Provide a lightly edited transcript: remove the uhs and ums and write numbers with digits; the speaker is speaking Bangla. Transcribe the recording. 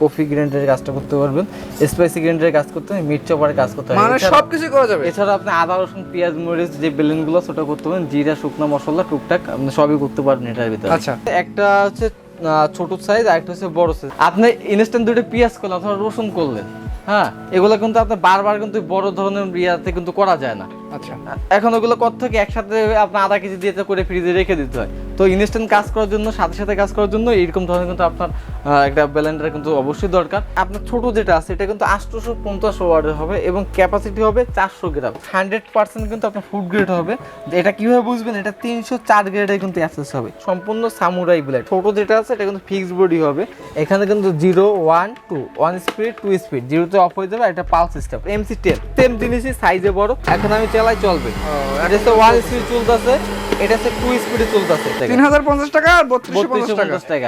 কফি গ্রাইন্ডারের কাজটা করতে পারবেন, স্পাইসি গ্রাইন্ডারের কাজ করতে পারবেন, মিট চপারের কাজ করতে পারবেন, মানে সবকিছু করা যাবে। এছাড়া আপনি আদা রসুন পেঁয়াজ মরিচ যে ব্লেন্ডগুলো সেটা করতে পারবেন, জিরা শুকনো মশলা টুকটাক আপনি সবই করতে পারবেন এটার ভিতরে। আচ্ছা। একটা হচ্ছে ছোট সাইজ আর একটা হচ্ছে বড় সাইজ। আপনি ইনস্ট্যান্ট দুটো পেঁয়াজ করলেন অথবা রসুন করলেন, হ্যাঁ এগুলো কিন্তু আপনি বারবার কিন্তু বড় ধরনের ইয়াতে কিন্তু করা যায় না। আচ্ছা, এখন ওগুলো কত থেকে একসাথে আপনার আধা কেজি দিয়ে করে ফ্রিজে রেখে দিতে হয়। তো ইনস্ট্যান্ট কাজ করার জন্য সাথে সাথে কাজ করার জন্য এইরকম ধরনের কিন্তু আপনার একটা ব্লেন্ডার কিন্তু অবশ্যই দরকার। আপনার ছোট যেটা আছে এটা কিন্তু 850 ওয়াটের হবে এবং ক্যাপাসিটি হবে 400 গ্রাম। 100% কিন্তু আপনার ফুড গ্রেড হবে। এটা কিভাবে বুঝবেন? এটা 304 গ্রেডে কিন্তু অ্যাক্সেস হবে, সম্পূর্ণ সামুরাই ব্লেড। ছোট যেটা আছে এটা কিন্তু ফিক্সড বডি হবে। এখানে কিন্তু 0 1 2 1 স্পিড 2 স্পিড, 0 তে অফ হয়ে যাবে। এটা পালস সিস্টেম MC10 সেম জিনিসই, সাইজে বড়। এখন আমি চালাই চলবে। এটা হচ্ছে 1 স্পিড চলতেছে, এটা হচ্ছে 2 স্পিডে চলতেছে। 3050 টাকা আর 3250 টাকা।